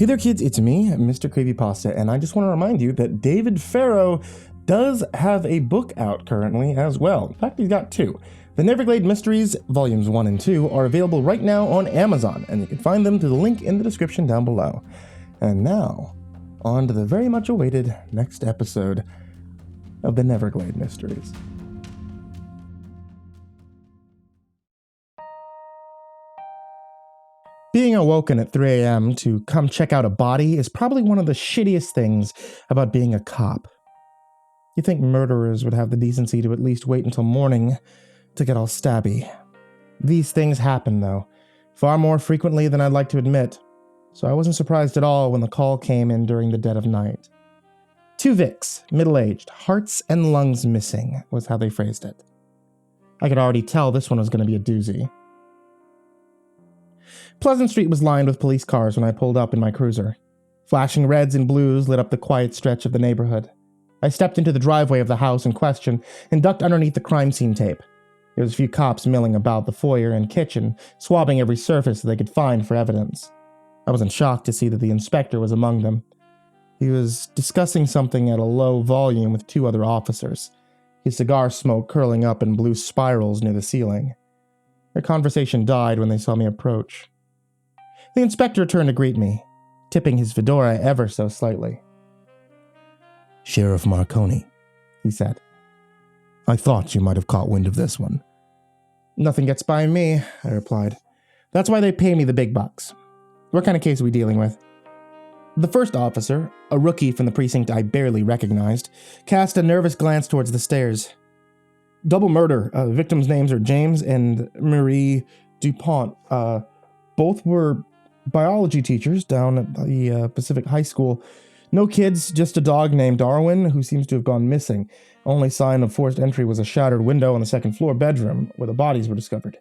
Hey there kids, it's me, MrCreepyPasta, and I just want to remind you that David Farrow does have a book out currently as well. In fact, he's got two. The Neverglade Mysteries, Volumes 1 and 2, are available right now on Amazon, and you can find them through the link in the description down below. And now, on to the very much awaited next episode of the Neverglade Mysteries. Being awoken at 3 a.m. to come check out a body is probably one of the shittiest things about being a cop. You'd think murderers would have the decency to at least wait until morning to get all stabby. These things happen, though, far more frequently than I'd like to admit, so I wasn't surprised at all when the call came in during the dead of night. 2 Vics, middle-aged, hearts and lungs missing, was how they phrased it. I could already tell this one was going to be a doozy. Pleasant Street was lined with police cars when I pulled up in my cruiser. Flashing reds and blues lit up the quiet stretch of the neighborhood. I stepped into the driveway of the house in question and ducked underneath the crime scene tape. There was a few cops milling about the foyer and kitchen, swabbing every surface that they could find for evidence. I wasn't shocked to see that the inspector was among them. He was discussing something at a low volume with 2 other officers, his cigar smoke curling up in blue spirals near the ceiling. Their conversation died when they saw me approach. The inspector turned to greet me, tipping his fedora ever so slightly. "Sheriff Marconi," he said. "I thought you might have caught wind of this one." "Nothing gets by me," I replied. "That's why they pay me the big bucks. What kind of case are we dealing with?" The first officer, a rookie from the precinct I barely recognized, cast a nervous glance towards the stairs. "Double murder. Victims' names are James and Marie DuPont. Both were biology teachers down at the Pacific High School. No kids, just a dog named Darwin who seems to have gone missing. Only sign of forced entry was a shattered window on the second floor bedroom where the bodies were discovered."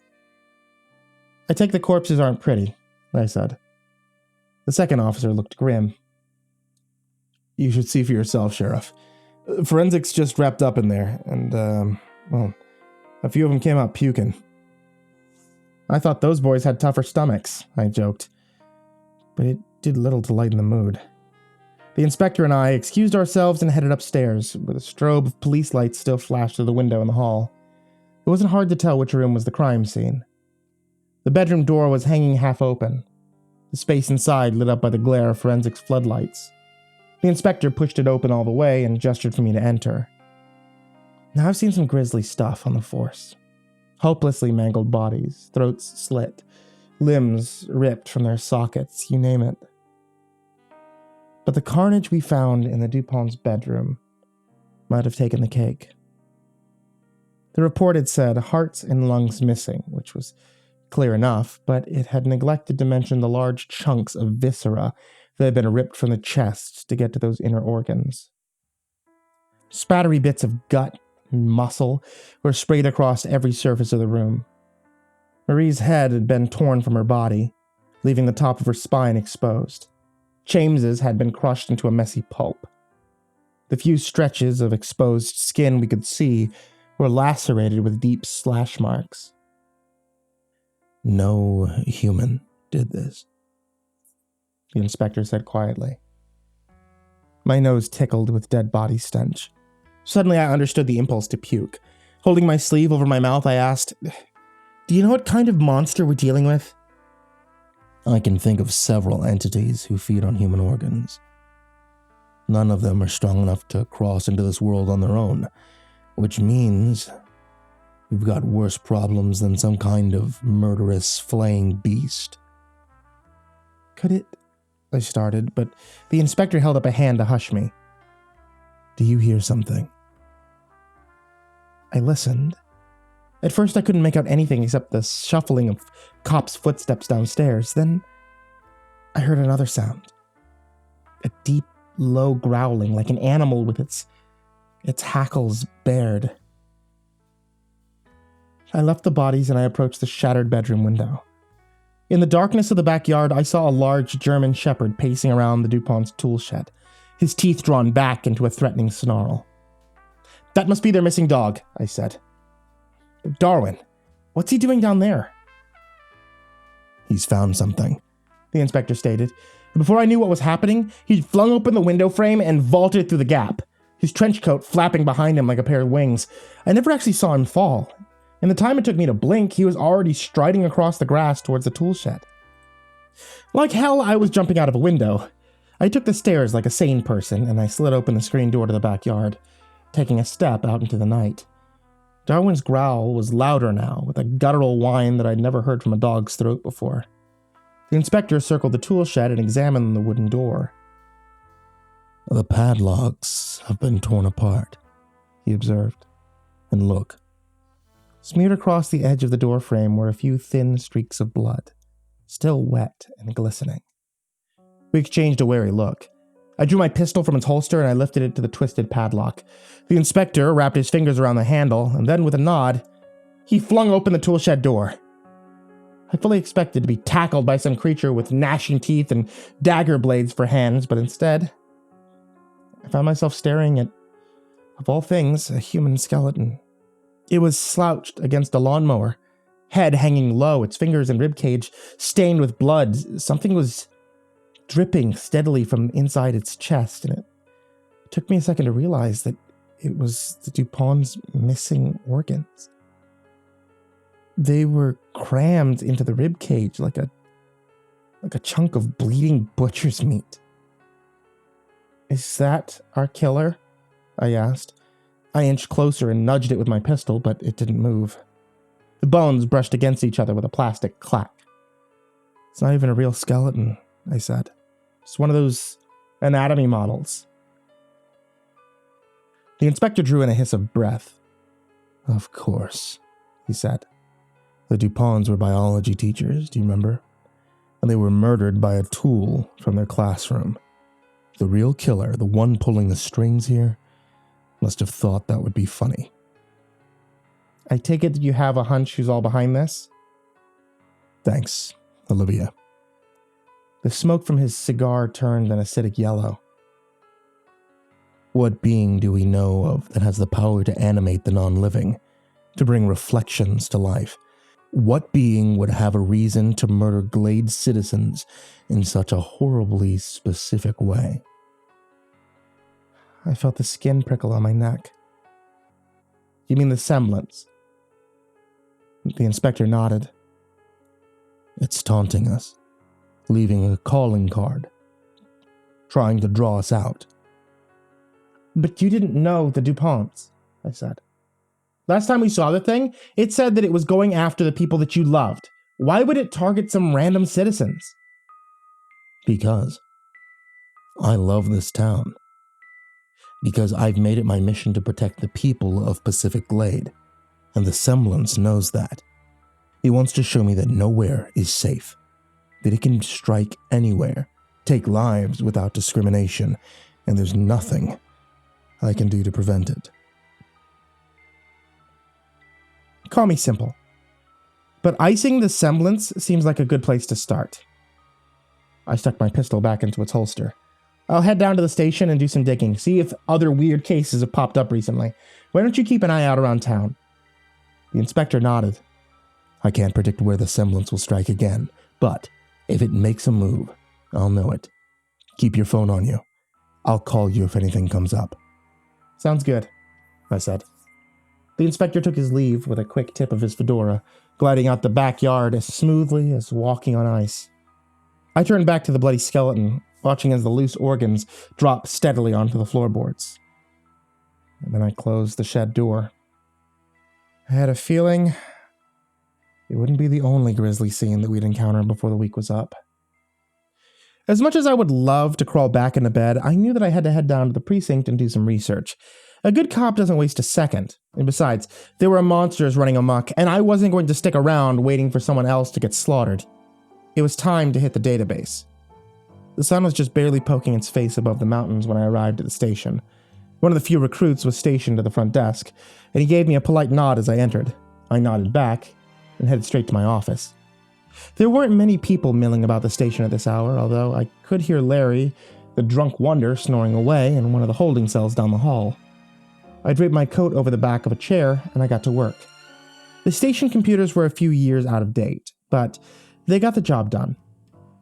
"I take the corpses aren't pretty," I said. The second officer looked grim. "You should see for yourself, Sheriff. Forensics just wrapped up in there, and, a few of them came out puking." "I thought those boys had tougher stomachs," I joked. But it did little to lighten the mood. The inspector and I excused ourselves and headed upstairs, where the strobe of police lights still flashed through the window in the hall. It wasn't hard to tell which room was the crime scene. The bedroom door was hanging half open, the space inside lit up by the glare of forensics floodlights. The inspector pushed it open all the way and gestured for me to enter. Now I've seen some grisly stuff on the force. Hopelessly mangled bodies, throats slit, limbs ripped from their sockets, you name it. But the carnage we found in the DuPont's bedroom might have taken the cake. The report had said hearts and lungs missing, which was clear enough, but it had neglected to mention the large chunks of viscera that had been ripped from the chest to get to those inner organs. Spattery bits of gut and muscle were sprayed across every surface of the room. Marie's head had been torn from her body, leaving the top of her spine exposed. James's had been crushed into a messy pulp. The few stretches of exposed skin we could see were lacerated with deep slash marks. "No human did this," the inspector said quietly. My nose tickled with dead body stench. Suddenly I understood the impulse to puke. Holding my sleeve over my mouth, I asked, "Do you know what kind of monster we're dealing with?" "I can think of several entities who feed on human organs. None of them are strong enough to cross into this world on their own, which means we've got worse problems than some kind of murderous, flaying beast." "Could it?" I started, but the inspector held up a hand to hush me. "Do you hear something?" I listened. At first I couldn't make out anything except the shuffling of cops' footsteps downstairs. Then I heard another sound. A deep, low growling like an animal with its hackles bared. I left the bodies and I approached the shattered bedroom window. In the darkness of the backyard, I saw a large German shepherd pacing around the DuPont's tool shed, his teeth drawn back into a threatening snarl. "That must be their missing dog," I said. "Darwin, what's he doing down there?" "He's found something. the inspector stated. Before I knew what was happening, he'd flung open the window frame and vaulted through the gap, his trench coat flapping behind him like a pair of wings. I never actually saw him fall. In the time it took me to blink, he was already striding across the grass towards the tool shed. Like hell, I was jumping out of a window. I took the stairs like a sane person, and I slid open the screen door to the backyard, taking a step out into the night. Darwin's growl was louder now, with a guttural whine that I'd never heard from a dog's throat before. The inspector circled the tool shed and examined the wooden door. The padlocks have been torn apart, he observed. And look. Smeared across the edge of the door frame were a few thin streaks of blood, still wet and glistening. We exchanged a wary look. I drew my pistol from its holster and I lifted it to the twisted padlock. The inspector wrapped his fingers around the handle, and then with a nod, he flung open the toolshed door. I fully expected to be tackled by some creature with gnashing teeth and dagger blades for hands, but instead, I found myself staring at, of all things, a human skeleton. It was slouched against a lawnmower, head hanging low, its fingers and ribcage stained with blood. Something was dripping steadily from inside its chest, and it took me a second to realize that it was the Dupont's missing organs. They were crammed into the ribcage like a chunk of bleeding butcher's meat. "Is that our killer?" I asked. I inched closer and nudged it with my pistol, but it didn't move. The bones brushed against each other with a plastic clack. "It's not even a real skeleton," I said. "It's one of those anatomy models." The inspector drew in a hiss of breath. "Of course," he said. "The Duponts were biology teachers, do you remember? And they were murdered by a tool from their classroom. The real killer, the one pulling the strings here, must have thought that would be funny." "I take it that you have a hunch who's all behind this?" "Thanks, Olivia." The smoke from his cigar turned an acidic yellow. "What being do we know of that has the power to animate the non-living, to bring reflections to life? What being would have a reason to murder Glade citizens in such a horribly specific way?" I felt the skin prickle on my neck. "You mean the semblance?" The inspector nodded. "It's taunting us, leaving a calling card, trying to draw us out." "But you didn't know the Duponts," I said. "Last time we saw the thing, it said that it was going after the people that you loved. Why would it target some random citizens?" "Because I love this town. Because I've made it my mission to protect the people of Pacific Glade, and the semblance knows that. It wants to show me that nowhere is safe, that it can strike anywhere, take lives without discrimination, and there's nothing I can do to prevent it." Call me simple. But icing the semblance seems like a good place to start. I stuck my pistol back into its holster. "I'll head down to the station and do some digging, see if other weird cases have popped up recently. Why don't you keep an eye out around town?" The inspector nodded. "I can't predict where the semblance will strike again, but if it makes a move, I'll know it. Keep your phone on you. I'll call you if anything comes up." "Sounds good," I said. The inspector took his leave with a quick tip of his fedora, gliding out the backyard as smoothly as walking on ice. I turned back to the bloody skeleton, watching as the loose organs dropped steadily onto the floorboards. And then I closed the shed door. I had a feeling it wouldn't be the only grisly scene that we'd encounter before the week was up. As much as I would love to crawl back into bed, I knew that I had to head down to the precinct and do some research. A good cop doesn't waste a second. And besides, there were monsters running amok, and I wasn't going to stick around waiting for someone else to get slaughtered. It was time to hit the database. The sun was just barely poking its face above the mountains when I arrived at the station. One of the few recruits was stationed at the front desk, and he gave me a polite nod as I entered. I nodded back and headed straight to my office. There weren't many people milling about the station at this hour, although I could hear Larry, the drunk wonder, snoring away in one of the holding cells down the hall. I draped my coat over the back of a chair, and I got to work. The station computers were a few years out of date, but they got the job done.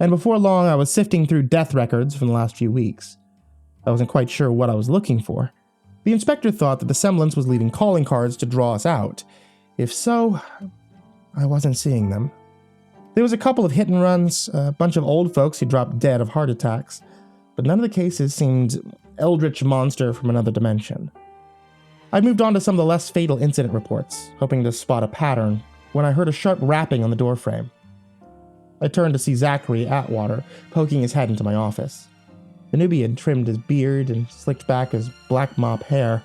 And before long, I was sifting through death records from the last few weeks. I wasn't quite sure what I was looking for. The inspector thought that the semblance was leaving calling cards to draw us out. If so, I wasn't seeing them. There was a couple of hit and runs, a bunch of old folks who dropped dead of heart attacks, but none of the cases seemed eldritch monster from another dimension. I moved on to some of the less fatal incident reports, hoping to spot a pattern, when I heard a sharp rapping on the doorframe. I turned to see Zachary Atwater poking his head into my office. The newbie had trimmed his beard and slicked back his black mop hair,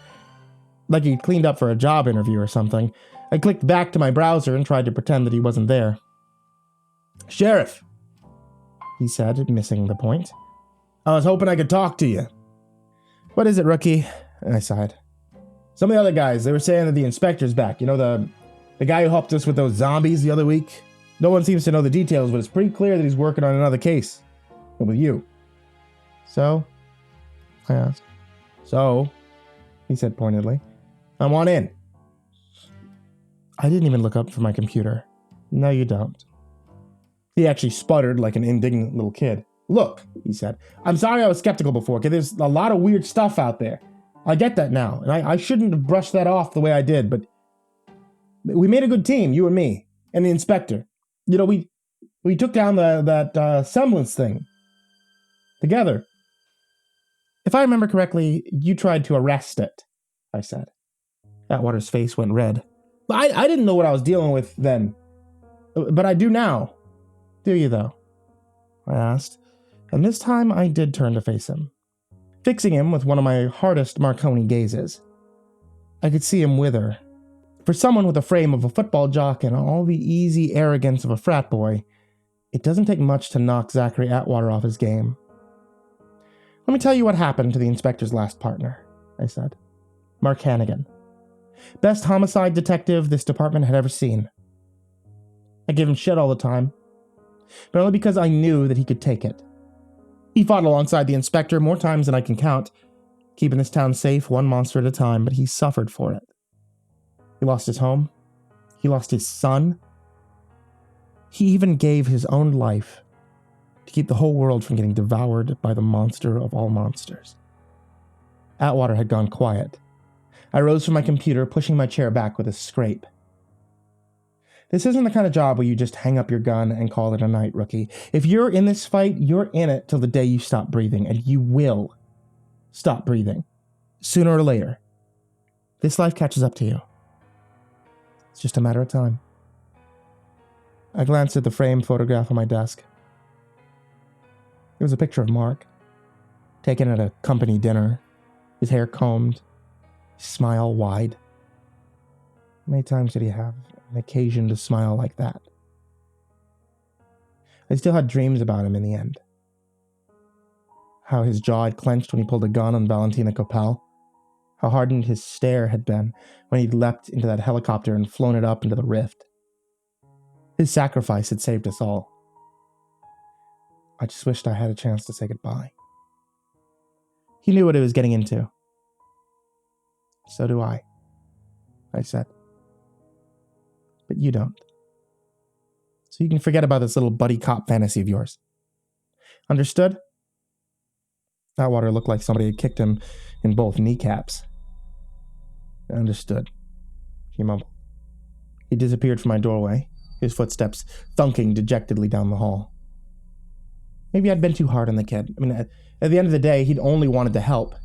like he'd cleaned up for a job interview or something. I clicked back to my browser and tried to pretend that he wasn't there. "Sheriff," he said, missing the point. "I was hoping I could talk to you." "What is it, rookie?" I sighed. "Some of the other guys, they were saying that the inspector's back. You know, the guy who helped us with those zombies the other week? No one seems to know the details, but it's pretty clear that he's working on another case. With you." "So?" I asked. "So," he said pointedly, "I want in." I didn't even look up from my computer. "No, you don't." He actually sputtered like an indignant little kid. "Look," he said, "I'm sorry I was skeptical before, okay? There's a lot of weird stuff out there. I get that now, and I shouldn't have brushed that off the way I did, but we made a good team, you and me, and the inspector. You know, we took down that semblance thing together." "If I remember correctly, you tried to arrest it," I said. Atwater's face went red. I didn't know what I was dealing with then, but I do now." "Do you, though?" I asked, and this time I did turn to face him, fixing him with one of my hardest Marconi gazes. I could see him wither. For someone with the frame of a football jock and all the easy arrogance of a frat boy, it doesn't take much to knock Zachary Atwater off his game. "Let me tell you what happened to the inspector's last partner," I said. "Mark Hannigan. Best homicide detective this department had ever seen. I gave him shit all the time, but only because I knew that he could take it. He fought alongside the inspector more times than I can count, keeping this town safe one monster at a time, but he suffered for it. He lost his home. He lost his son. He even gave his own life to keep the whole world from getting devoured by the monster of all monsters." Atwater had gone quiet. I rose from my computer, pushing my chair back with a scrape. "This isn't the kind of job where you just hang up your gun and call it a night, rookie. If you're in this fight, you're in it till the day you stop breathing, and you will stop breathing. Sooner or later. This life catches up to you. It's just a matter of time." I glanced at the framed photograph on my desk. It was a picture of Mark, taken at a company dinner, his hair combed, his smile wide. How many times did he have an occasion to smile like that? I still had dreams about him in the end. How his jaw had clenched when he pulled a gun on Valentina Kopel. How hardened his stare had been when he'd leapt into that helicopter and flown it up into the rift. His sacrifice had saved us all. I just wished I had a chance to say goodbye. He knew what he was getting into. "So do I said. "But you don't. So you can forget about this little buddy cop fantasy of yours. Understood?" Atwater looked like somebody had kicked him in both kneecaps. "Understood," he mumbled. He disappeared from my doorway, his footsteps thunking dejectedly down the hall. Maybe I'd been too hard on the kid. At the end of the day, he'd only wanted to help.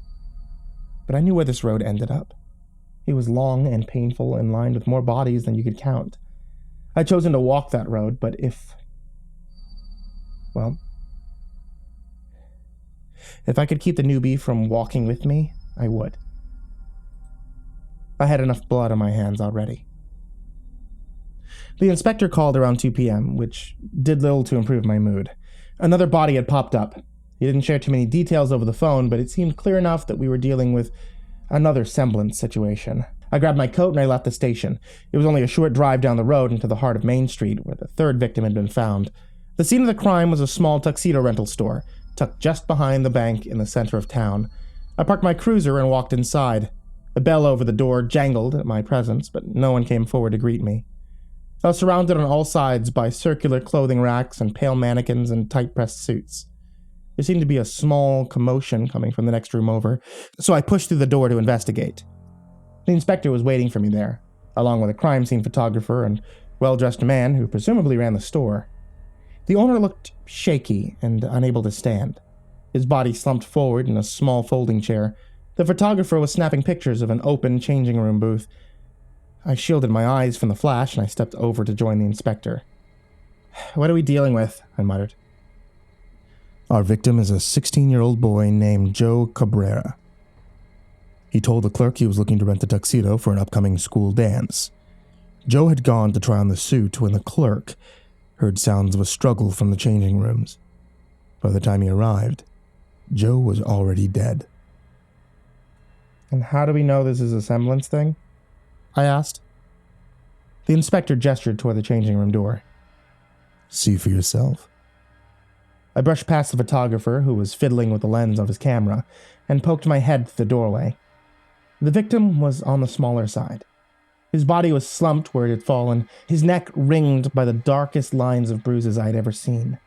But I knew where this road ended up. It was long and painful and lined with more bodies than you could count. I'd chosen to walk that road, but if I could keep the newbie from walking with me, I would. I had enough blood on my hands already. The inspector called around 2 p.m., which did little to improve my mood. Another body had popped up. He didn't share too many details over the phone, but it seemed clear enough that we were dealing with another semblance situation. I grabbed my coat and I left the station. It was only a short drive down the road into the heart of Main Street, where the third victim had been found. The scene of the crime was a small tuxedo rental store, tucked just behind the bank in the center of town. I parked my cruiser and walked inside. A bell over the door jangled at my presence, but no one came forward to greet me. I was surrounded on all sides by circular clothing racks and pale mannequins in tight-pressed suits. There seemed to be a small commotion coming from the next room over, so I pushed through the door to investigate. The inspector was waiting for me there, along with a crime scene photographer and well-dressed man who presumably ran the store. The owner looked shaky and unable to stand. His body slumped forward in a small folding chair. The photographer was snapping pictures of an open changing room booth. I shielded my eyes from the flash and I stepped over to join the inspector. "What are we dealing with?" I muttered. Our victim is a 16-year-old boy named Joe Cabrera. He told the clerk he was looking to rent a tuxedo for an upcoming school dance. Joe had gone to try on the suit when the clerk heard sounds of a struggle from the changing rooms. By the time he arrived, Joe was already dead. "And how do we know this is a semblance thing?" I asked. The inspector gestured toward the changing room door. "See for yourself." I brushed past the photographer, who was fiddling with the lens of his camera, and poked my head through the doorway. The victim was on the smaller side. His body was slumped where it had fallen, his neck ringed by the darkest lines of bruises I had ever seen.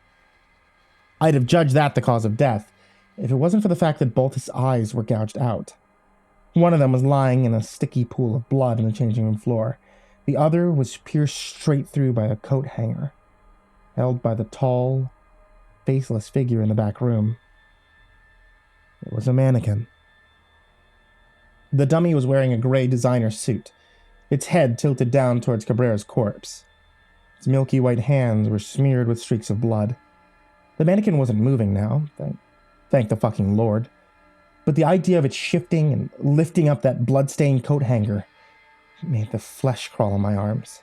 I'd have judged that the cause of death, if it wasn't for the fact that both his eyes were gouged out. One of them was lying in a sticky pool of blood on the changing room floor. The other was pierced straight through by a coat hanger, held by the tall, faceless figure in the back room. It was a mannequin. The dummy was wearing a gray designer suit, its head tilted down towards Cabrera's corpse. Its milky white hands were smeared with streaks of blood. The mannequin wasn't moving now, thank the fucking Lord. But the idea of it shifting and lifting up that blood-stained coat hanger made the flesh crawl on my arms.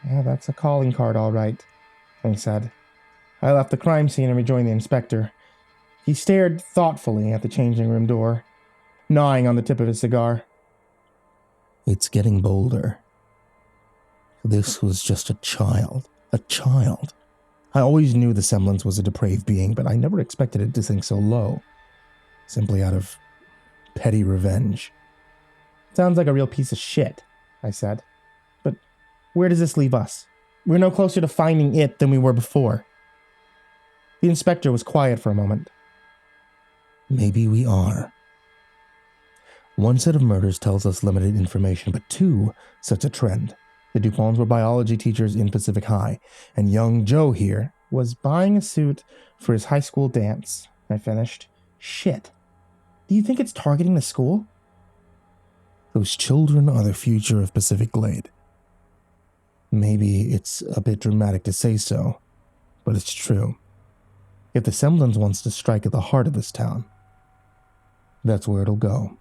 "Yeah, that's a calling card, all right," I said. I left the crime scene and rejoined the inspector. He stared thoughtfully at the changing room door, gnawing on the tip of his cigar. "It's getting bolder. This was just a child. A child. I always knew the semblance was a depraved being, but I never expected it to sink so low. Simply out of petty revenge." "Sounds like a real piece of shit," I said. "But where does this leave us? We're no closer to finding it than we were before." The inspector was quiet for a moment. "Maybe we are. One set of murders tells us limited information, but two sets a trend. The Duponts were biology teachers in Pacific High, and young Joe here was buying a suit for his high school dance," I finished. "Shit. Do you think it's targeting the school?" Those children are the future of Pacific Glade. Maybe it's a bit dramatic to say so, but it's true. If the semblance wants to strike at the heart of this town, that's where it'll go."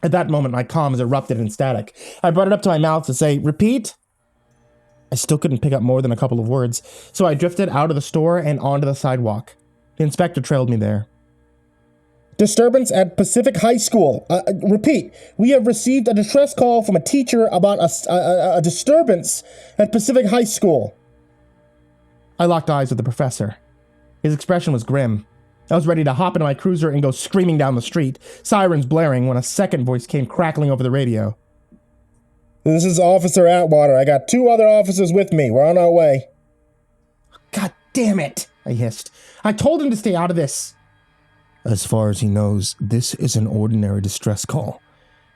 At that moment, my comms erupted in static. I brought it up to my mouth to say, "Repeat?" I still couldn't pick up more than a couple of words, so I drifted out of the store and onto the sidewalk. The inspector trailed me there. "Disturbance at Pacific High School. Repeat, we have received a distress call from a teacher about a disturbance at Pacific High School." I locked eyes with the professor. His expression was grim. I was ready to hop into my cruiser and go screaming down the street, sirens blaring, when a second voice came crackling over the radio. "This is Officer Atwater. I got 2 other officers with me. We're on our way." "God damn it," I hissed. "I told him to stay out of this." As far as he knows, this is an ordinary distress call.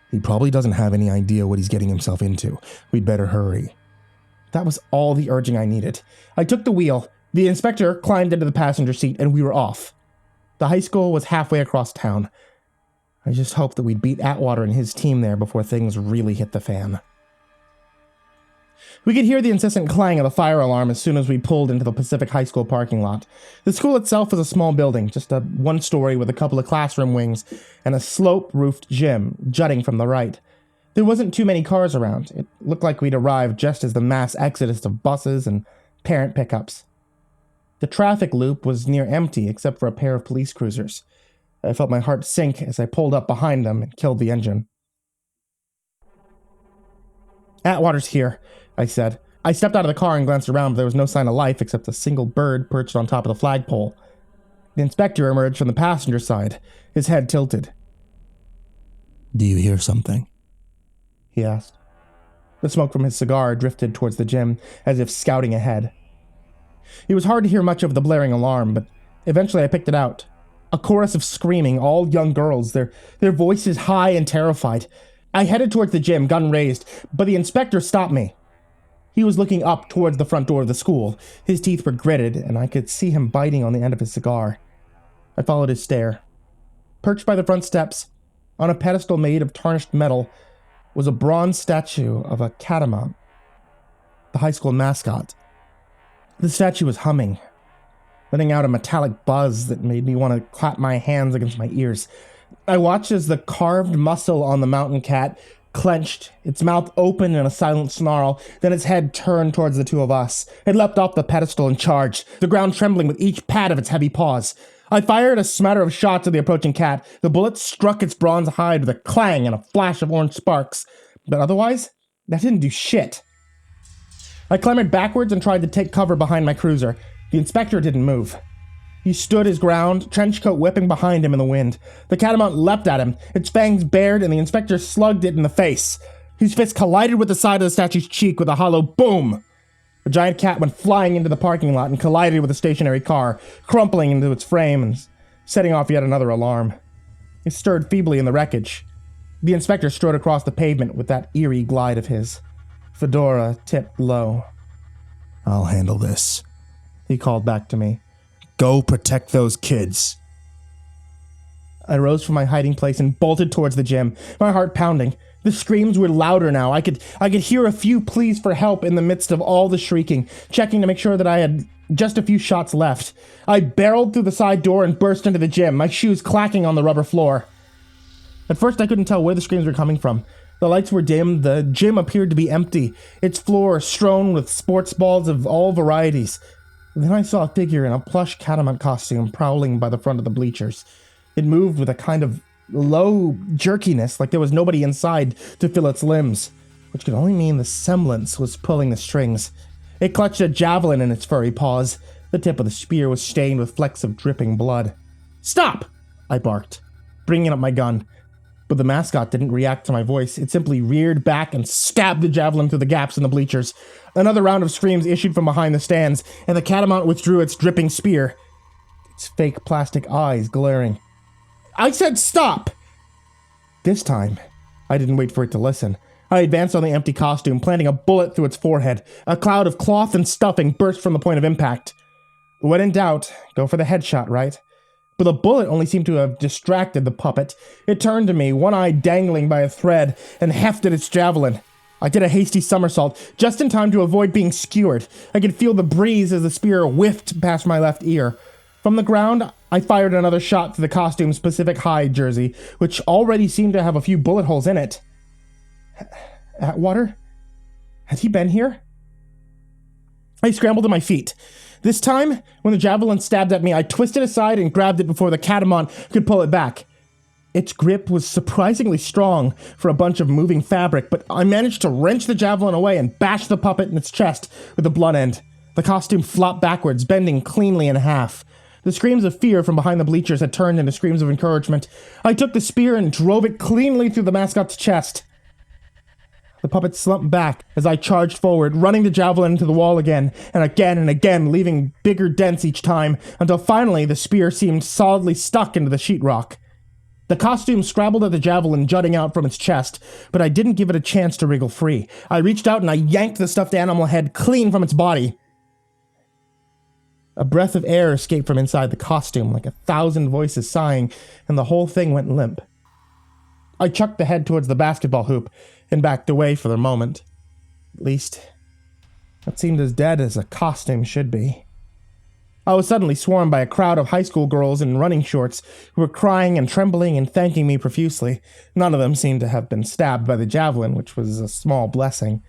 He probably doesn't have any idea what he's getting himself into. We'd better hurry. That was all the urging I needed. I took the wheel. The inspector climbed into the passenger seat, and we were off. The high school was halfway across town. I just hoped that we'd beat Atwater and his team there before things really hit the fan. We could hear the incessant clang of the fire alarm as soon as we pulled into the Pacific High School parking lot. The school itself was a small building, just a one-story with a couple of classroom wings and a slope-roofed gym jutting from the right. There wasn't too many cars around. It looked like we'd arrived just as the mass exodus of buses and parent pickups. The traffic loop was near empty except for a pair of police cruisers. I felt my heart sink as I pulled up behind them and killed the engine. "Atwater's here," I said. I stepped out of the car and glanced around, but there was no sign of life except a single bird perched on top of the flagpole. The inspector emerged from the passenger side, his head tilted. "Do you hear something?" he asked. The smoke from his cigar drifted towards the gym, as if scouting ahead. It was hard to hear much of the blaring alarm, but eventually I picked it out. A chorus of screaming, all young girls, their voices high and terrified. I headed towards the gym, gun raised, but the inspector stopped me. He was looking up towards the front door of the school. His teeth were gritted, and I could see him biting on the end of his cigar. I followed his stare. Perched by the front steps, on a pedestal made of tarnished metal, was a bronze statue of a catamount, the high school mascot. The statue was humming, letting out a metallic buzz that made me want to clap my hands against my ears. I watched as the carved muscle on the mountain cat clenched, its mouth open in a silent snarl, then its head turned towards the two of us. It leapt off the pedestal and charged, the ground trembling with each pat of its heavy paws. I fired a smatter of shots at the approaching cat. The bullet struck its bronze hide with a clang and a flash of orange sparks. But otherwise, that didn't do shit. I clambered backwards and tried to take cover behind my cruiser. The inspector didn't move. He stood his ground, trenchcoat whipping behind him in the wind. The catamount leapt at him, its fangs bared, and the inspector slugged it in the face. His fist collided with the side of the statue's cheek with a hollow boom. The giant cat went flying into the parking lot and collided with a stationary car, crumpling into its frame and setting off yet another alarm. It stirred feebly in the wreckage. The inspector strode across the pavement with that eerie glide of his, fedora tipped low. "I'll handle this," he called back to me. "Go protect those kids." I rose from my hiding place and bolted towards the gym, my heart pounding. The screams were louder now. I could hear a few pleas for help in the midst of all the shrieking, checking to make sure that I had just a few shots left. I barreled through the side door and burst into the gym, my shoes clacking on the rubber floor. At first, I couldn't tell where the screams were coming from. The lights were dim, the gym appeared to be empty, its floor strewn with sports balls of all varieties. Then I saw a figure in a plush catamount costume prowling by the front of the bleachers. It moved with a kind of low jerkiness, like there was nobody inside to fill its limbs, which could only mean the semblance was pulling the strings. It clutched a javelin in its furry paws. The tip of the spear was stained with flecks of dripping blood. "Stop!" I barked, bringing up my gun. But the mascot didn't react to my voice. It simply reared back and stabbed the javelin through the gaps in the bleachers. Another round of screams issued from behind the stands, and the catamount withdrew its dripping spear, its fake plastic eyes glaring. "I said stop!" This time, I didn't wait for it to listen. I advanced on the empty costume, planting a bullet through its forehead. A cloud of cloth and stuffing burst from the point of impact. When in doubt, go for the headshot, right? But the bullet only seemed to have distracted the puppet. It turned to me, one eye dangling by a thread, and hefted its javelin. I did a hasty somersault, just in time to avoid being skewered. I could feel the breeze as the spear whiffed past my left ear. From the ground, I fired another shot through the costume's Pacific hide jersey, which already seemed to have a few bullet holes in it. Atwater? Had he been here? I scrambled to my feet. This time, when the javelin stabbed at me, I twisted aside and grabbed it before the catamount could pull it back. Its grip was surprisingly strong for a bunch of moving fabric, but I managed to wrench the javelin away and bash the puppet in its chest with the blunt end. The costume flopped backwards, bending cleanly in half. The screams of fear from behind the bleachers had turned into screams of encouragement. I took the spear and drove it cleanly through the mascot's chest. The puppet slumped back as I charged forward, running the javelin into the wall again, leaving bigger dents each time, until finally the spear seemed solidly stuck into the sheetrock. The costume scrabbled at the javelin jutting out from its chest, but I didn't give it a chance to wriggle free. I reached out and I yanked the stuffed animal head clean from its body. A breath of air escaped from inside the costume, like 1,000 voices sighing, and the whole thing went limp. I chucked the head towards the basketball hoop and backed away for the moment. At least, that seemed as dead as a costume should be. I was suddenly swarmed by a crowd of high school girls in running shorts who were crying and trembling and thanking me profusely. None of them seemed to have been stabbed by the javelin, which was a small blessing,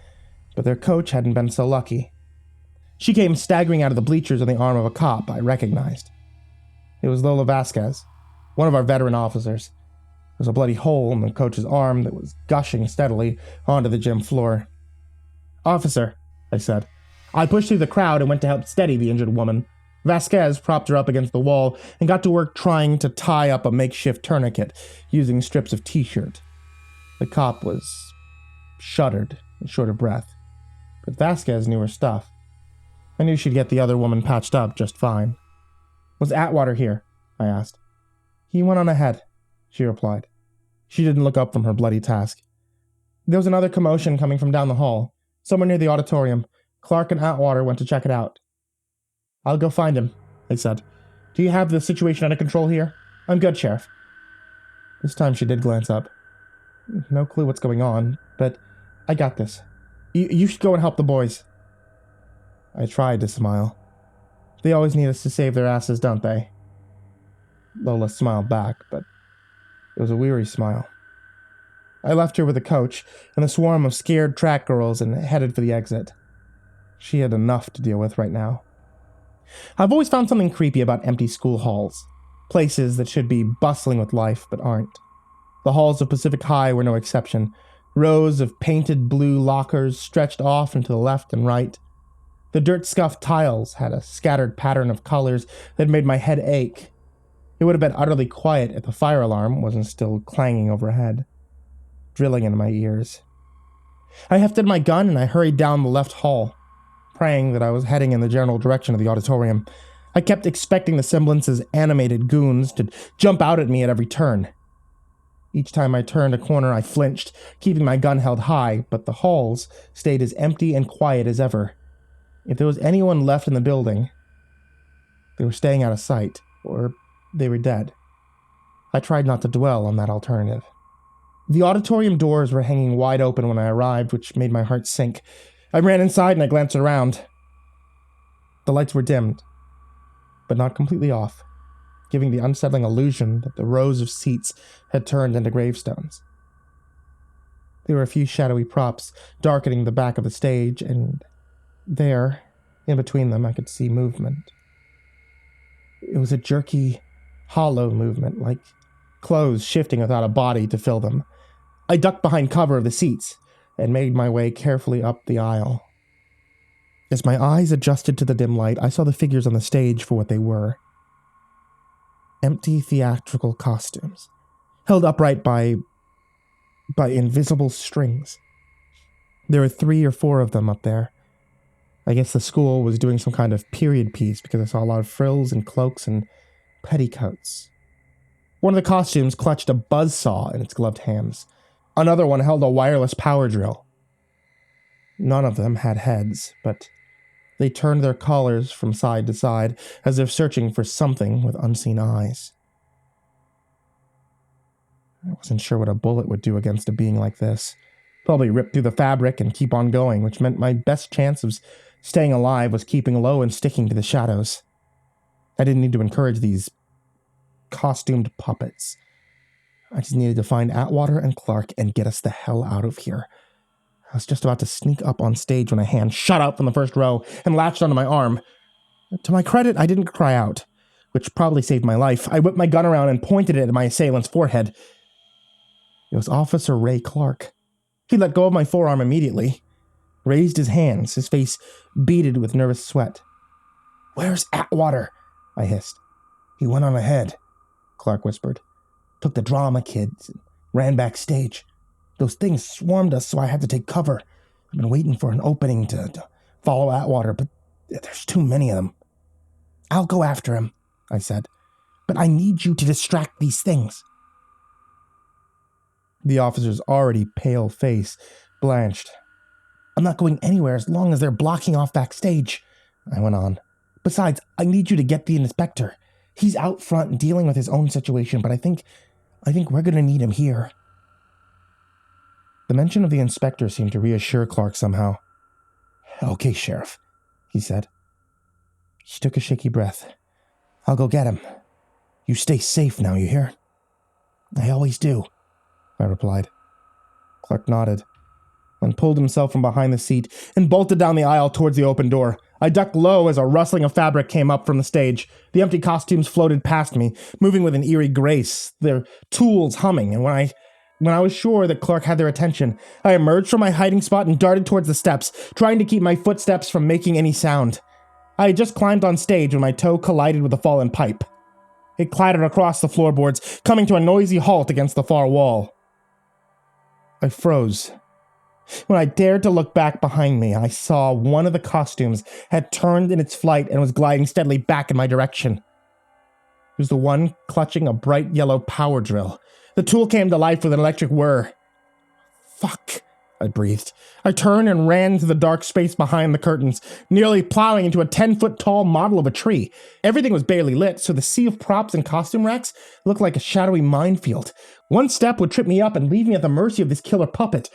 but their coach hadn't been so lucky. She came staggering out of the bleachers on the arm of a cop I recognized. It was Lola Vasquez, one of our veteran officers. There was a bloody hole in the coach's arm that was gushing steadily onto the gym floor. "Officer," I said. I pushed through the crowd and went to help steady the injured woman. Vasquez propped her up against the wall and got to work trying to tie up a makeshift tourniquet using strips of t-shirt. The cop was shuddered short of breath. But Vasquez knew her stuff. I knew she'd get the other woman patched up just fine. Was Atwater here? I asked. He went on ahead, she replied. She didn't look up from her bloody task. There was another commotion coming from down the hall, somewhere near the auditorium. Clark and Atwater went to check it out. I'll go find him, I said. Do you have the situation under control here? I'm good, Sheriff. This time she did glance up. No clue what's going on, but I got this. You should go and help the boys. I tried to smile. They always need us to save their asses, don't they? Lola smiled back, but it was a weary smile. I left her with the coach and a swarm of scared track girls and headed for the exit. She had enough to deal with right now. I've always found something creepy about empty school halls. Places that should be bustling with life, but aren't. The halls of Pacific High were no exception. Rows of painted blue lockers stretched off and to the left and right. The dirt-scuffed tiles had a scattered pattern of colors that made my head ache. It would have been utterly quiet if the fire alarm wasn't still clanging overhead, drilling into my ears. I hefted my gun and I hurried down the left hall, praying that I was heading in the general direction of the auditorium. I kept expecting the semblance's animated goons to jump out at me at every turn. Each time I turned a corner, I flinched, keeping my gun held high, but the halls stayed as empty and quiet as ever. If there was anyone left in the building, they were staying out of sight, or they were dead. I tried not to dwell on that alternative. The auditorium doors were hanging wide open when I arrived, which made my heart sink. I ran inside and I glanced around. The lights were dimmed, but not completely off, giving the unsettling illusion that the rows of seats had turned into gravestones. There were a few shadowy props darkening the back of the stage, and there, in between them, I could see movement. It was a jerky, hollow movement, like clothes shifting without a body to fill them. I ducked behind cover of the seats and made my way carefully up the aisle. As my eyes adjusted to the dim light, I saw the figures on the stage for what they were. Empty theatrical costumes, held upright by invisible strings. There were 3 or 4 of them up there. I guess the school was doing some kind of period piece because I saw a lot of frills and cloaks and petticoats. One of the costumes clutched a buzzsaw in its gloved hands. Another one held a wireless power drill. None of them had heads, but they turned their collars from side to side as if searching for something with unseen eyes. I wasn't sure what a bullet would do against a being like this. Probably rip through the fabric and keep on going, which meant my best chance of staying alive was keeping low and sticking to the shadows. I didn't need to encourage these costumed puppets. I just needed to find Atwater and Clark and get us the hell out of here. I was just about to sneak up on stage when a hand shot out from the first row and latched onto my arm. To my credit, I didn't cry out, which probably saved my life. I whipped my gun around and pointed it at my assailant's forehead. It was Officer Ray Clark. He let go of my forearm immediately, raised his hands, his face beaded with nervous sweat. "Where's Atwater?" I hissed. "He went on ahead," Clark whispered. "Took the drama kids and ran backstage. Those things swarmed us, so I had to take cover. I've been waiting for an opening to follow Atwater, but there's too many of them." "I'll go after him," I said. "But I need you to distract these things." The officer's already pale face blanched. "I'm not going anywhere as long as they're blocking off backstage," I went on. "Besides, I need you to get the inspector. He's out front dealing with his own situation, but I think we're going to need him here." The mention of the inspector seemed to reassure Clark somehow. "Okay, Sheriff," he said. She took a shaky breath. "I'll go get him. You stay safe now, you hear?" "I always do," I replied. Clark nodded, then pulled himself from behind the seat and bolted down the aisle towards the open door. I ducked low as a rustling of fabric came up from the stage. The empty costumes floated past me, moving with an eerie grace, their tools humming, and when I was sure that Clark had their attention, I emerged from my hiding spot and darted towards the steps, trying to keep my footsteps from making any sound. I had just climbed on stage when my toe collided with a fallen pipe. It clattered across the floorboards, coming to a noisy halt against the far wall. I froze, When I dared to look back behind me, I saw one of the costumes had turned in its flight and was gliding steadily back in my direction. It was the one clutching a bright yellow power drill. The tool came to life with an electric whir. Fuck, I breathed. I turned and ran to the dark space behind the curtains, nearly plowing into a 10-foot-tall model of a tree. Everything was barely lit, so the sea of props and costume racks looked like a shadowy minefield. One step would trip me up and leave me at the mercy of this killer puppet.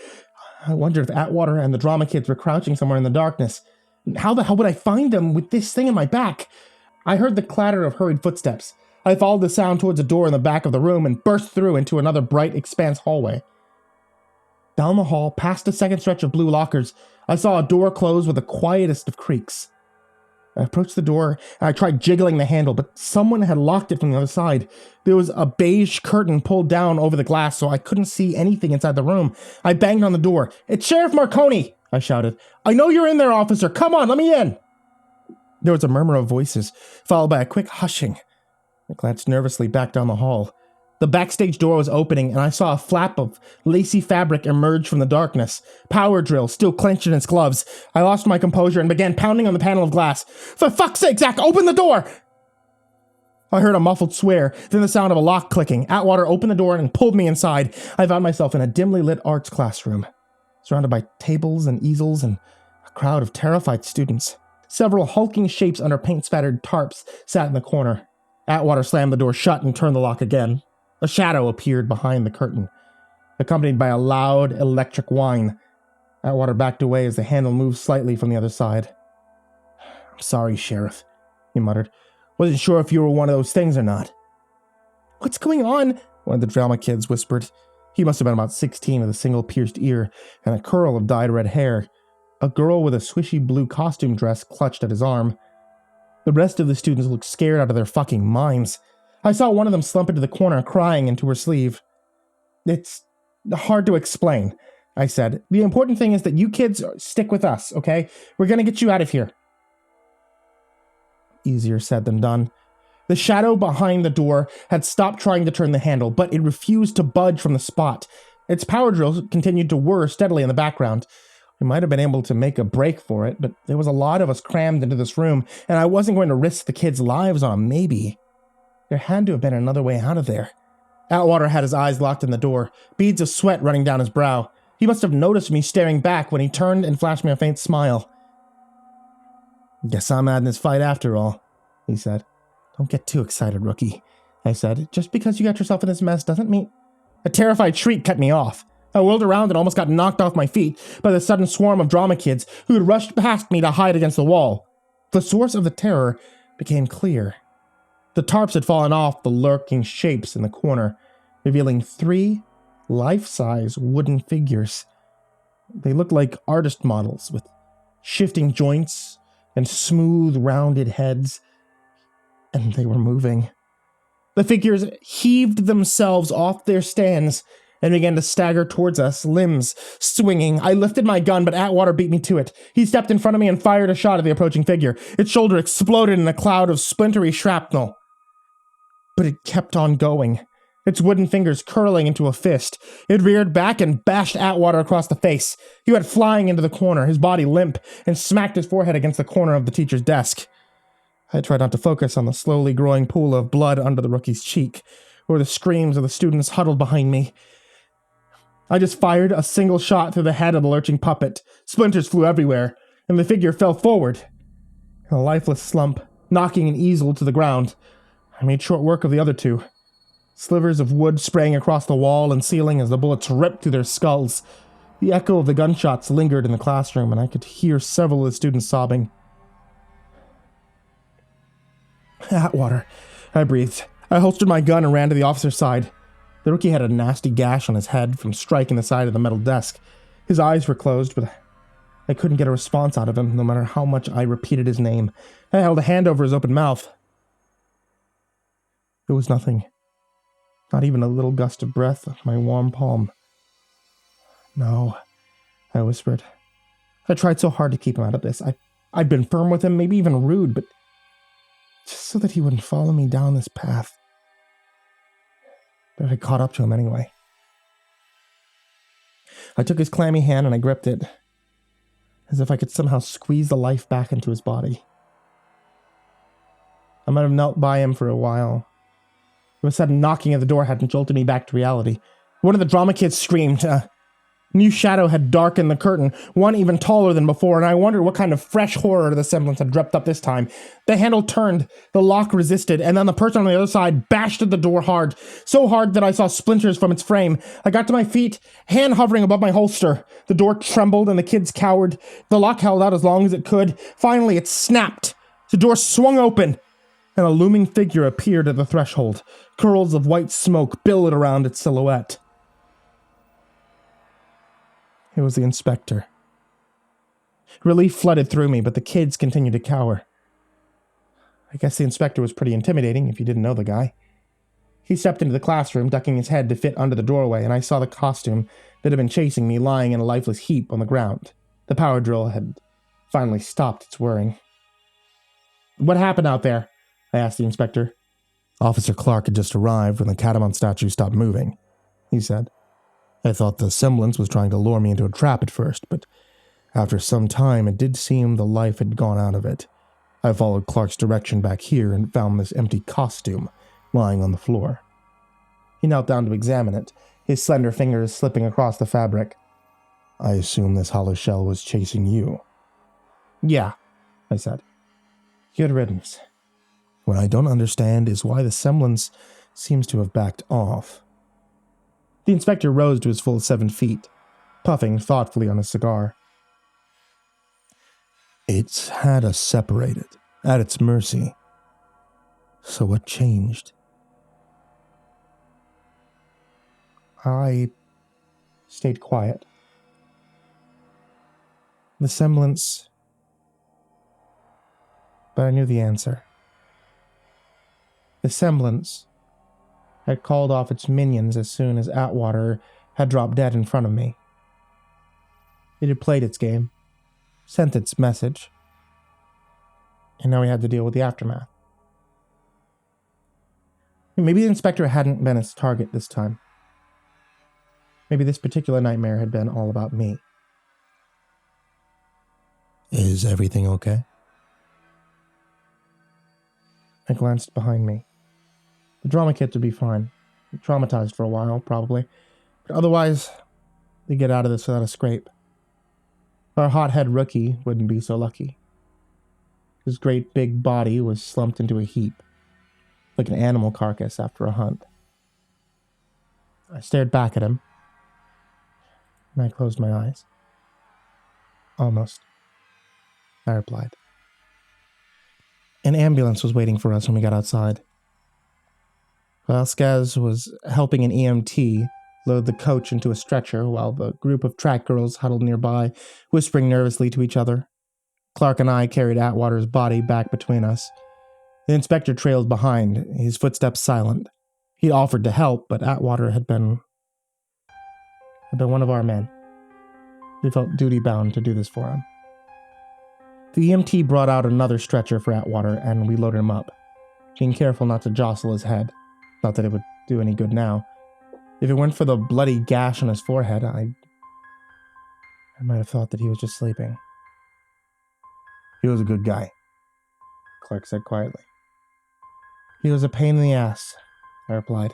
I wondered if Atwater and the drama kids were crouching somewhere in the darkness. How the hell would I find them with this thing in my back? I heard the clatter of hurried footsteps. I followed the sound towards a door in the back of the room and burst through into another bright expanse hallway. Down the hall, past a second stretch of blue lockers, I saw a door close with the quietest of creaks. I approached the door, and I tried jiggling the handle, but someone had locked it from the other side. There was a beige curtain pulled down over the glass, so I couldn't see anything inside the room. I banged on the door. "It's Sheriff Marconi!" I shouted. "I know you're in there, officer! Come on, let me in!" There was a murmur of voices, followed by a quick hushing. I glanced nervously back down the hall. The backstage door was opening, and I saw a flap of lacy fabric emerge from the darkness. Power drill still clenched in its gloves. I lost my composure and began pounding on the panel of glass. "For fuck's sake, Zach, open the door!" I heard a muffled swear, then the sound of a lock clicking. Atwater opened the door and pulled me inside. I found myself in a dimly lit arts classroom, surrounded by tables and easels and a crowd of terrified students. Several hulking shapes under paint-spattered tarps sat in the corner. Atwater slammed the door shut and turned the lock again. A shadow appeared behind the curtain, accompanied by a loud electric whine. Atwater backed away as the handle moved slightly from the other side. "I'm sorry, Sheriff," he muttered. "Wasn't sure if you were one of those things or not." "What's going on?" one of the drama kids whispered. He must have been about 16 with a single pierced ear and a curl of dyed red hair. A girl with a swishy blue costume dress clutched at his arm. The rest of the students looked scared out of their fucking minds. I saw one of them slump into the corner, crying into her sleeve. "It's hard to explain," I said. "The important thing is that you kids stick with us, okay? We're gonna get you out of here." Easier said than done. The shadow behind the door had stopped trying to turn the handle, but it refused to budge from the spot. Its power drill continued to whir steadily in the background. We might have been able to make a break for it, but there was a lot of us crammed into this room, and I wasn't going to risk the kids' lives on a maybe. There had to have been another way out of there. Atwater had his eyes locked in the door, beads of sweat running down his brow. He must have noticed me staring back when he turned and flashed me a faint smile. "Guess I'm out in this fight after all," he said. "Don't get too excited, rookie," I said. "Just because you got yourself in this mess doesn't mean—" A terrified shriek cut me off. I whirled around and almost got knocked off my feet by the sudden swarm of drama kids who had rushed past me to hide against the wall. The source of the terror became clear. The tarps had fallen off the lurking shapes in the corner, revealing 3 life-size wooden figures. They looked like artist models with shifting joints and smooth, rounded heads, and they were moving. The figures heaved themselves off their stands and began to stagger towards us, limbs swinging. I lifted my gun, but Atwater beat me to it. He stepped in front of me and fired a shot at the approaching figure. Its shoulder exploded in a cloud of splintery shrapnel. But it kept on going, its wooden fingers curling into a fist. It reared back and bashed Atwater across the face. He went flying into the corner, his body limp, and smacked his forehead against the corner of the teacher's desk. I tried not to focus on the slowly growing pool of blood under the rookie's cheek, or the screams of the students huddled behind me. I just fired a single shot through the head of the lurching puppet. Splinters flew everywhere, and the figure fell forward in a lifeless slump, knocking an easel to the ground. I made short work of the other 2. Slivers of wood sprang across the wall and ceiling as the bullets ripped through their skulls. The echo of the gunshots lingered in the classroom, and I could hear several of the students sobbing. "Atwater," I breathed. I holstered my gun and ran to the officer's side. The rookie had a nasty gash on his head from striking the side of the metal desk. His eyes were closed, but I couldn't get a response out of him, no matter how much I repeated his name. I held a hand over his open mouth. There was nothing. Not even a little gust of breath on my warm palm. "No," I whispered. I tried so hard to keep him out of this. I'd been firm with him, maybe even rude, but just so that he wouldn't follow me down this path. But I caught up to him anyway. I took his clammy hand and I gripped it, as if I could somehow squeeze the life back into his body. I might have knelt by him for a while. A sudden knocking at the door hadn't jolted me back to reality. One of the drama kids screamed. A new shadow had darkened the curtain, one even taller than before, and I wondered what kind of fresh horror the semblance had dreamt up this time. The handle turned, the lock resisted, and then the person on the other side bashed at the door hard, so hard that I saw splinters from its frame. I got to my feet, hand hovering above my holster. The door trembled and the kids cowered. The lock held out as long as it could. Finally, it snapped. The door swung open, and a looming figure appeared at the threshold. Curls of white smoke billowed around its silhouette. It was the inspector. Relief flooded through me, but the kids continued to cower. I guess the inspector was pretty intimidating if you didn't know the guy. He stepped into the classroom, ducking his head to fit under the doorway, and I saw the costume that had been chasing me lying in a lifeless heap on the ground. The power drill had finally stopped its whirring. "What happened out there?" I asked the inspector. Officer Clark had just arrived when the catamount statue stopped moving, he said. I thought the semblance was trying to lure me into a trap at first, but after some time it did seem the life had gone out of it. I followed Clark's direction back here and found this empty costume lying on the floor. He knelt down to examine it, his slender fingers slipping across the fabric. I assume this hollow shell was chasing you. "Yeah," I said. "Good riddance." What I don't understand is why the semblance seems to have backed off. The inspector rose to his full 7 feet, puffing thoughtfully on his cigar. It's had us separated, at its mercy. So what changed? I stayed quiet. The semblance... But I knew the answer. The semblance had called off its minions as soon as Atwater had dropped dead in front of me. It had played its game, sent its message, and now we had to deal with the aftermath. Maybe the inspector hadn't been its target this time. Maybe this particular nightmare had been all about me. Is everything okay? I glanced behind me. The drama kids would be fine. Traumatized for a while, probably. But otherwise, they'd get out of this without a scrape. Our hothead rookie wouldn't be so lucky. His great big body was slumped into a heap, like an animal carcass after a hunt. I stared back at him, and I closed my eyes. "Almost," I replied. An ambulance was waiting for us when we got outside. Vasquez was helping an EMT load the coach into a stretcher while the group of track girls huddled nearby, whispering nervously to each other. Clark and I carried Atwater's body back between us. The inspector trailed behind, his footsteps silent. He'd offered to help, but Atwater had been one of our men. We felt duty-bound to do this for him. The EMT brought out another stretcher for Atwater, and we loaded him up, being careful not to jostle his head. Not that it would do any good now. If it weren't for the bloody gash on his forehead, I might have thought that he was just sleeping. He was a good guy, Clark said quietly. He was a pain in the ass, I replied.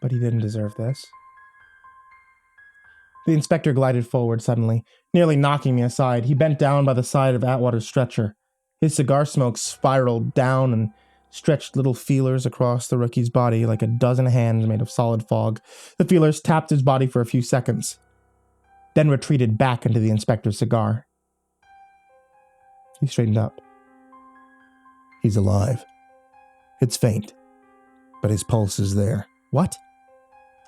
But he didn't deserve this. The inspector glided forward suddenly, nearly knocking me aside. He bent down by the side of Atwater's stretcher. His cigar smoke spiraled down and stretched little feelers across the rookie's body like a dozen hands made of solid fog. The feelers tapped his body for a few seconds, then retreated back into the inspector's cigar. He straightened up. He's alive. It's faint, but his pulse is there. What?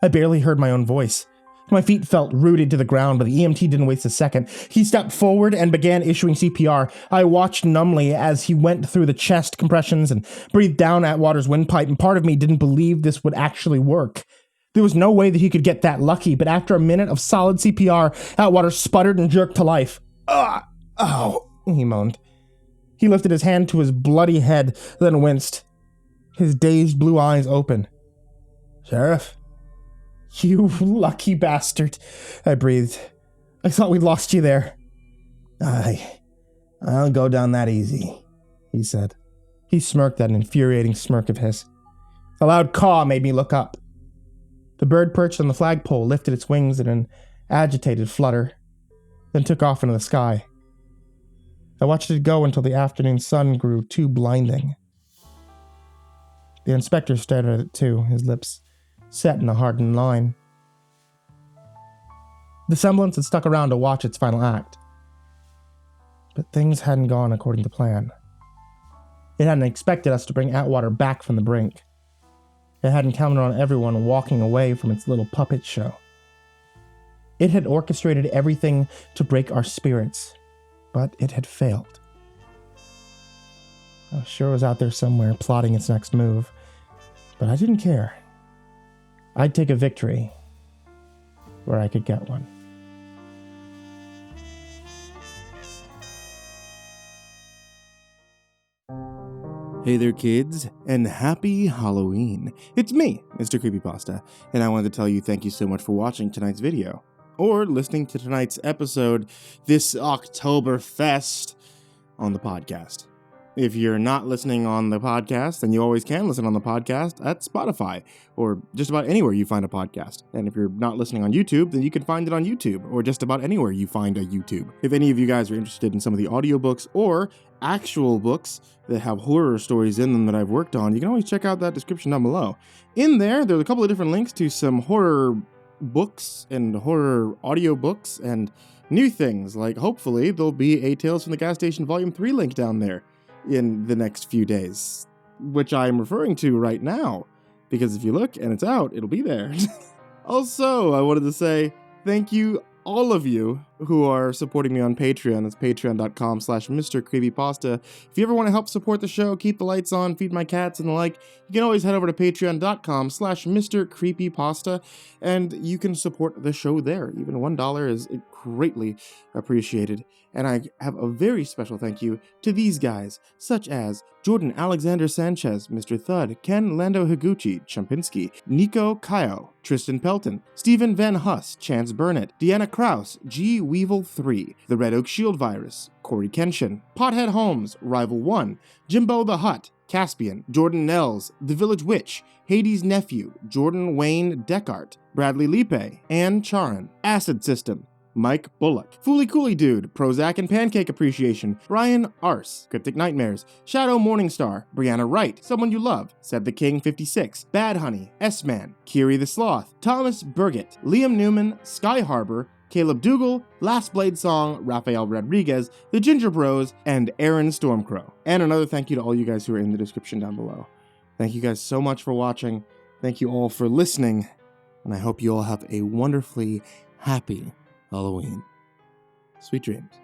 I barely heard my own voice. My feet felt rooted to the ground, but the EMT didn't waste a second. He stepped forward and began issuing CPR. I watched numbly as he went through the chest compressions and breathed down Atwater's windpipe, and part of me didn't believe this would actually work. There was no way that he could get that lucky, but after a minute of solid CPR, Atwater sputtered and jerked to life. "Ugh! Ow!" he moaned. He lifted his hand to his bloody head, then winced. His dazed blue eyes opened. "Sheriff?" You lucky bastard, I breathed. I thought we'd lost you there. I'll go down that easy, he said. He smirked that infuriating smirk of his. A loud caw made me look up. The bird perched on the flagpole lifted its wings in an agitated flutter, then took off into the sky. I watched it go until the afternoon sun grew too blinding. The inspector stared at it too, his lips set in a hardened line. The semblance had stuck around to watch its final act. But things hadn't gone according to plan. It hadn't expected us to bring Atwater back from the brink. It hadn't counted on everyone walking away from its little puppet show. It had orchestrated everything to break our spirits, but it had failed. I sure was out there somewhere plotting its next move, but I didn't care. I'd take a victory where I could get one. Hey there, kids, and happy Halloween. It's me, MrCreepyPasta, and I wanted to tell you thank you so much for watching tonight's video, or listening to tonight's episode, this Oktoberfest, on the podcast. If you're not listening on the podcast, then you always can listen on the podcast at Spotify, or just about anywhere you find a podcast. And if you're not listening on YouTube, then you can find it on YouTube, or just about anywhere you find a YouTube. If any of you guys are interested in some of the audiobooks or actual books that have horror stories in them that I've worked on, you can always check out that description down below. In there's a couple of different links to some horror books and horror audiobooks and new things, like hopefully there'll be a Tales from the Gas Station Volume 3 link down there in the next few days, which I'm referring to right now, because if you look and it's out, it'll be there. Also, I wanted to say thank you all of you who are supporting me on Patreon. That's patreon.com/MrCreepyPasta. If you ever want to help support the show, keep the lights on, feed my cats and the like, you can always head over to patreon.com/MrCreepyPasta and you can support the show there. Even $1 is greatly appreciated. And I have a very special thank you to these guys, such as Jordan Alexander Sanchez, Mr. Thud, Ken Lando Higuchi, Chompski, Nico, kaeo, Tristain Pelton, Stephen VanHuss, Chance Burnett, Deanna Kraus, G. Weevil 3, TheRedOakShieldVirus, CoryxKenshin, Pothead Holmes, Rival 1, JimboTheHutt, Caspian, Jordan Nells, The Village Witch, Hades' Nephew, Jordan Wayne Deckard, Bradley Leipe, and Charron, Acid System, Mike Bullock, Fooly Cooly Dude, Prozac and Pancake Appreciation, Brian Arse, Cryptic Nightmares, Shadow Morningstar, Brianna Wright, Someone You Love, Said the King 56, Bad Honey, S-Man, Kiri the Sloth, Thomas Burgett, Liam Newman, Sky Harbor, Caleb Dougal, Last Blade Song, Rafael Rodriguez, The Ginger Bros, and Aaron Stormcrow. And another thank you to all you guys who are in the description down below. Thank you guys so much for watching. Thank you all for listening. And I hope you all have a wonderfully happy Halloween. Sweet dreams.